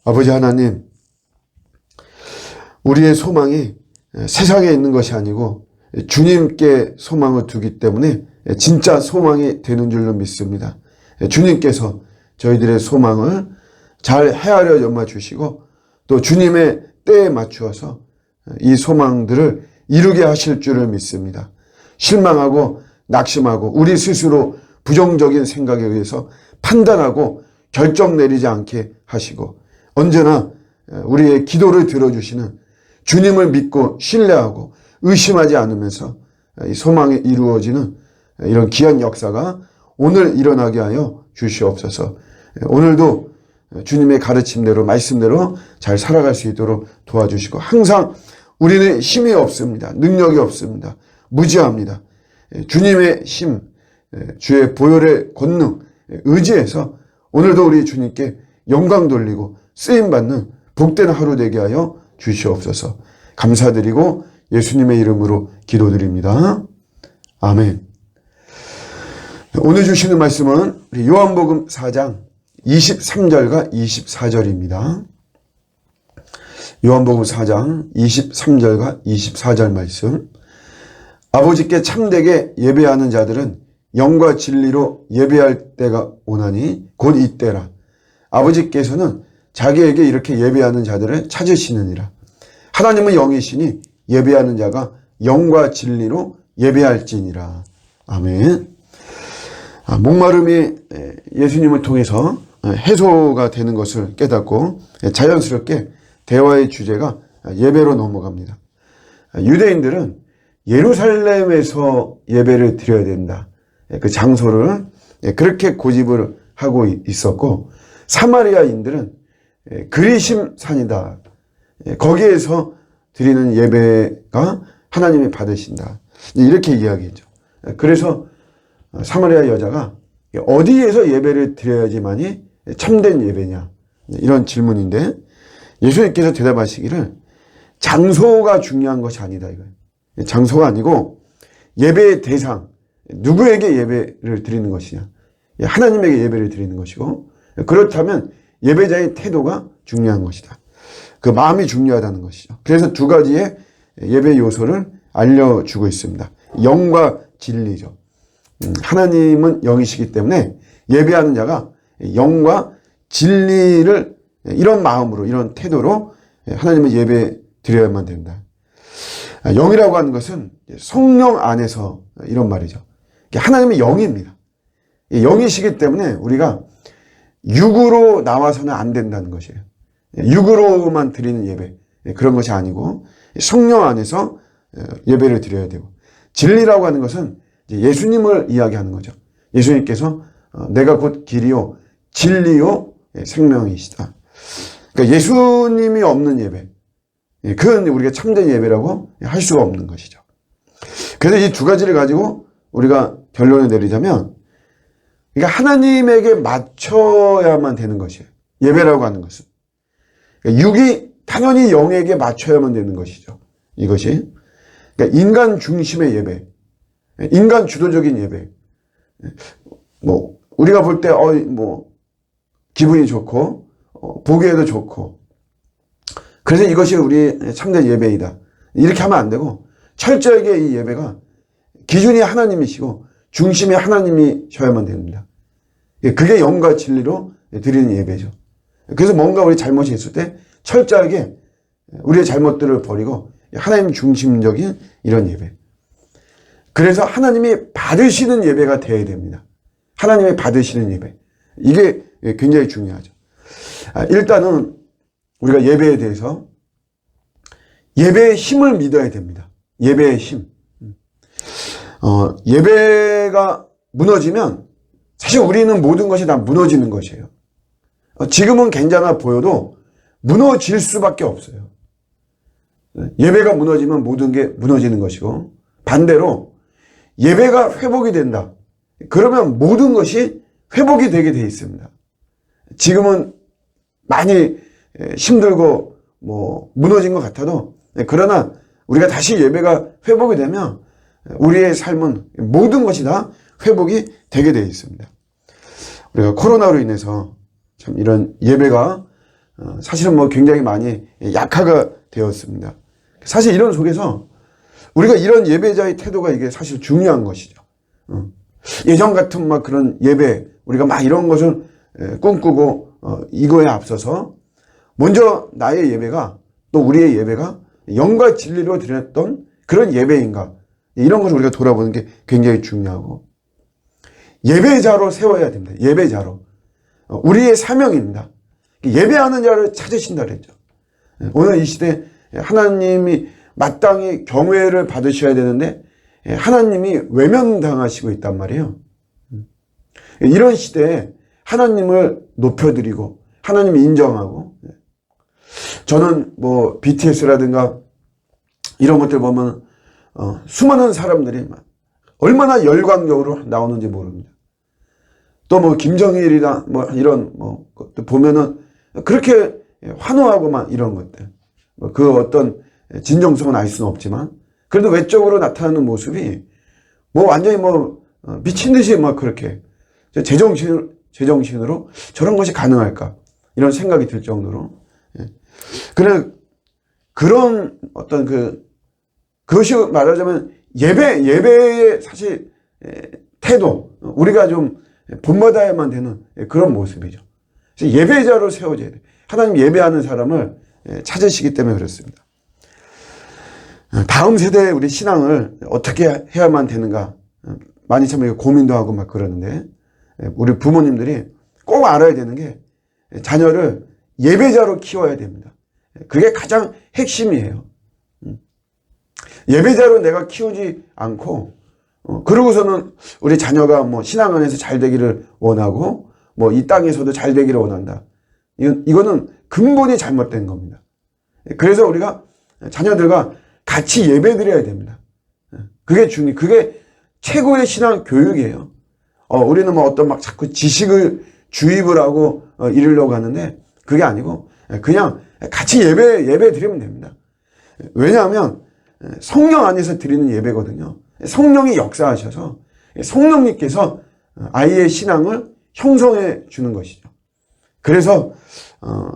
아버지 하나님, 우리의 소망이 세상에 있는 것이 아니고 주님께 소망을 두기 때문에 진짜 소망이 되는 줄로 믿습니다. 주님께서 저희들의 소망을 잘 헤아려 염마 주시고 또 주님의 때에 맞추어서 이 소망들을 이루게 하실 줄을 믿습니다. 실망하고 낙심하고 우리 스스로 부정적인 생각에 의해서 판단하고 결정 내리지 않게 하시고 언제나 우리의 기도를 들어주시는 주님을 믿고 신뢰하고 의심하지 않으면서 이 소망이 이루어지는 이런 귀한 역사가 오늘 일어나게 하여 주시옵소서. 오늘도 주님의 가르침대로 말씀대로 잘 살아갈 수 있도록 도와주시고 항상 우리는 힘이 없습니다. 능력이 없습니다. 무지합니다. 주님의 힘, 주의 보혈의 권능, 의지해서 오늘도 우리 주님께 영광 돌리고 쓰임받는 복된 하루 되게 하여 주시옵소서. 감사드리고 예수님의 이름으로 기도드립니다. 아멘. 오늘 주시는 말씀은 요한복음 4장 23절과 24절입니다. 요한복음 4장 23절과 24절 말씀. 아버지께 참되게 예배하는 자들은 영과 진리로 예배할 때가 오나니 곧 이때라. 아버지께서는 자기에게 이렇게 예배하는 자들을 찾으시느니라. 하나님은 영이시니 예배하는 자가 영과 진리로 예배할지니라. 아멘. 목마름이 예수님을 통해서 해소가 되는 것을 깨닫고 자연스럽게 대화의 주제가 예배로 넘어갑니다. 유대인들은 예루살렘에서 예배를 드려야 된다. 그 장소를 그렇게 고집을 하고 있었고 사마리아인들은 그리심 산이다. 거기에서 드리는 예배가 하나님이 받으신다. 이렇게 이야기했죠. 그래서 사마리아 여자가 어디에서 예배를 드려야지만이 참된 예배냐 이런 질문인데 예수님께서 대답하시기를 장소가 중요한 것이 아니다. 이거예요. 장소가 아니고 예배의 대상, 누구에게 예배를 드리는 것이냐. 하나님에게 예배를 드리는 것이고 그렇다면 예배자의 태도가 중요한 것이다. 그 마음이 중요하다는 것이죠. 그래서 두 가지의 예배 요소를 알려주고 있습니다. 영과 진리죠. 하나님은 영이시기 때문에 예배하는 자가 영과 진리를 이런 마음으로 이런 태도로 하나님의 예배 드려야만 된다. 영이라고 하는 것은 성령 안에서 이런 말이죠. 하나님의 영입니다. 영이시기 때문에 우리가 육으로 나와서는 안 된다는 것이에요. 육으로만 드리는 예배 그런 것이 아니고 성령 안에서 예배를 드려야 되고 진리라고 하는 것은 예수님을 이야기하는 거죠. 예수님께서 내가 곧 길이요 진리요 생명이시다. 그러니까 예수님이 없는 예배 그건 우리가 참된 예배라고 할 수가 없는 것이죠. 그래서 이 두 가지를 가지고 우리가 결론을 내리자면 그러니까 하나님에게 맞춰야만 되는 것이에요. 예배라고 하는 것은. 그러니까 육이 당연히 영에게 맞춰야만 되는 것이죠. 이것이. 그러니까 인간 중심의 예배. 인간 주도적인 예배. 우리가 볼 때, 기분이 좋고, 보기에도 좋고. 그래서 이것이 우리 참된 예배이다. 이렇게 하면 안 되고, 철저하게 이 예배가 기준이 하나님이시고, 중심이 하나님이셔야만 됩니다. 그게 영과 진리로 드리는 예배죠. 그래서 뭔가 우리 잘못이 있을 때 철저하게 우리의 잘못들을 버리고 하나님 중심적인 이런 예배. 그래서 하나님이 받으시는 예배가 되어야 됩니다. 하나님이 받으시는 예배. 이게 굉장히 중요하죠. 일단은 우리가 예배에 대해서 예배의 힘을 믿어야 됩니다. 예배의 힘. 예배가 무너지면 사실 우리는 모든 것이 다 무너지는 것이에요. 지금은 괜찮아 보여도 무너질 수밖에 없어요. 예배가 무너지면 모든 게 무너지는 것이고 반대로 예배가 회복이 된다. 그러면 모든 것이 회복이 되게 돼 있습니다. 지금은 많이 힘들고 무너진 것 같아도 그러나 우리가 다시 예배가 회복이 되면 우리의 삶은 모든 것이 다 회복이 되게 되어 있습니다. 우리가 코로나로 인해서 참 이런 예배가 사실은 뭐 굉장히 많이 약화가 되었습니다. 사실 이런 속에서 우리가 이런 예배자의 태도가 이게 사실 중요한 것이죠. 예전 같은 막 그런 예배, 우리가 막 이런 것을 꿈꾸고 이거에 앞서서 먼저 나의 예배가, 또 우리의 예배가 영과 진리로 드렸던 그런 예배인가, 이런 것을 우리가 돌아보는 게 굉장히 중요하고, 예배자로 세워야 됩니다. 예배자로. 우리의 사명입니다. 예배하는 자를 찾으신다 그랬죠. 오늘 이 시대 하나님이 마땅히 경외를 받으셔야 되는데 하나님이 외면당하시고 있단 말이에요. 이런 시대에 하나님을 높여드리고 하나님을 인정하고, 저는 뭐 BTS라든가 이런 것들 보면 수많은 사람들이 얼마나 열광적으로 나오는지 모릅니다. 또 뭐 김정일이나 뭐 이런 뭐 것도 보면은 그렇게 환호하고 막 이런 것들, 그 어떤 진정성은 알 수는 없지만 그래도 외적으로 나타나는 모습이 뭐 완전히 뭐 미친 듯이 막 그렇게 제정신으로 저런 것이 가능할까, 이런 생각이 들 정도로. 그래, 그런 어떤 그것이 말하자면 예배의 사실 태도, 우리가 좀 본받아야만 되는 그런 모습이죠. 그래서 예배자로 세워져야 돼요. 하나님 예배하는 사람을 찾으시기 때문에 그렇습니다. 다음 세대의 우리 신앙을 어떻게 해야만 되는가, 많이 참 고민도 하고 막 그러는데, 우리 부모님들이 꼭 알아야 되는 게 자녀를 예배자로 키워야 됩니다. 그게 가장 핵심이에요. 예배자로 내가 키우지 않고, 그러고서는 우리 자녀가 뭐 신앙 안에서 잘 되기를 원하고, 뭐 이 땅에서도 잘 되기를 원한다. 이거는 근본이 잘못된 겁니다. 그래서 우리가 자녀들과 같이 예배 드려야 됩니다. 그게 그게 최고의 신앙 교육이에요. 우리는 뭐 어떤 막 자꾸 지식을 주입을 하고 이러려고 하는데, 그게 아니고 그냥 같이 예배 드리면 됩니다. 왜냐하면 성령 안에서 드리는 예배거든요. 성령이 역사하셔서 성령님께서 아이의 신앙을 형성해 주는 것이죠. 그래서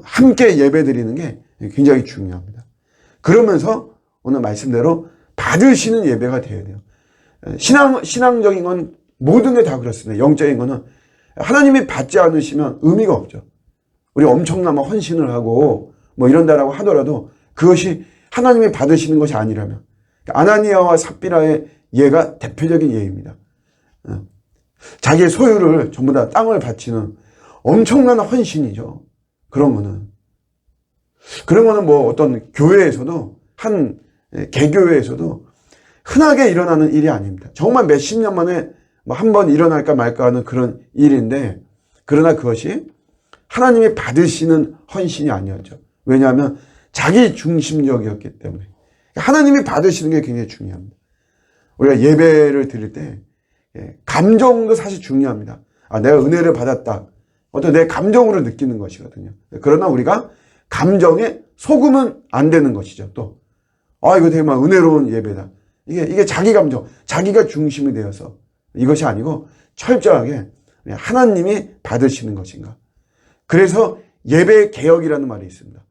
함께 예배 드리는 게 굉장히 중요합니다. 그러면서 오늘 말씀대로 받으시는 예배가 되어야 돼요. 신앙적인 건 모든 게 다 그렇습니다. 영적인 거는 하나님이 받지 않으시면 의미가 없죠. 우리 엄청난 헌신을 하고 뭐 이런다라고 하더라도 그것이 하나님이 받으시는 것이 아니라면, 아나니아와 삽비라의 예가 대표적인 예입니다. 자기의 소유를 전부 다 땅을 바치는 엄청난 헌신이죠. 그런 거는 뭐 어떤 교회에서도, 한 개교회에서도 흔하게 일어나는 일이 아닙니다. 정말 몇십 년 만에 한 번 일어날까 말까 하는 그런 일인데, 그러나 그것이 하나님이 받으시는 헌신이 아니었죠. 왜냐하면 자기 중심적이었기 때문에. 하나님이 받으시는 게 굉장히 중요합니다. 우리가 예배를 드릴 때 감정도 사실 중요합니다. 내가 은혜를 받았다, 어떤 내 감정으로 느끼는 것이거든요. 그러나 우리가 감정에 속으면 안 되는 것이죠. 또 이거 되게 막 은혜로운 예배다, 이게 자기 감정, 자기가 중심이 되어서 이것이 아니고 철저하게 하나님이 받으시는 것인가. 그래서 예배 개혁이라는 말이 있습니다.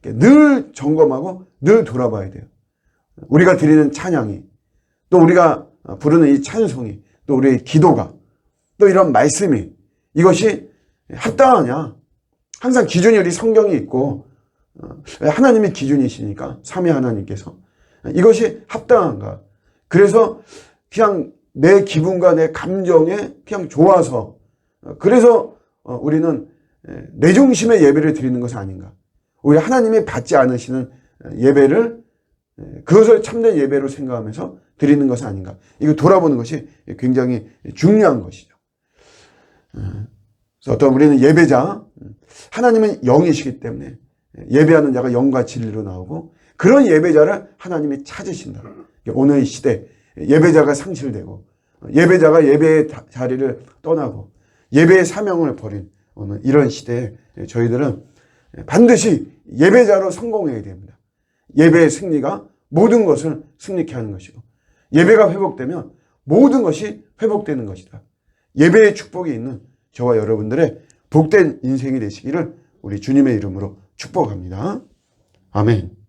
늘 점검하고 늘 돌아봐야 돼요. 우리가 드리는 찬양이, 또 우리가 부르는 이 찬송이, 또 우리의 기도가, 또 이런 말씀이, 이것이 합당하냐. 항상 기준이 우리 성경이 있고 하나님의 기준이시니까, 삼위 하나님께서 이것이 합당한가. 그래서 그냥 내 기분과 내 감정에 그냥 좋아서, 그래서 우리는 내 중심의 예배를 드리는 것이 아닌가. 우리 하나님이 받지 않으시는 예배를, 그것을 참된 예배로 생각하면서 드리는 것이 아닌가. 이거 돌아보는 것이 굉장히 중요한 것이죠. 그래서 어떤 우리는 예배자, 하나님은 영이시기 때문에 예배하는 자가 영과 진리로 나오고, 그런 예배자를 하나님이 찾으신다. 오늘 이 시대 예배자가 상실되고, 예배자가 예배의 자리를 떠나고 예배의 사명을 버린 오늘 이런 시대에 저희들은 반드시 예배자로 성공해야 됩니다. 예배의 승리가 모든 것을 승리케 하는 것이고, 예배가 회복되면 모든 것이 회복되는 것이다. 예배의 축복이 있는 저와 여러분들의 복된 인생이 되시기를 우리 주님의 이름으로 축복합니다. 축복합니다. 아멘.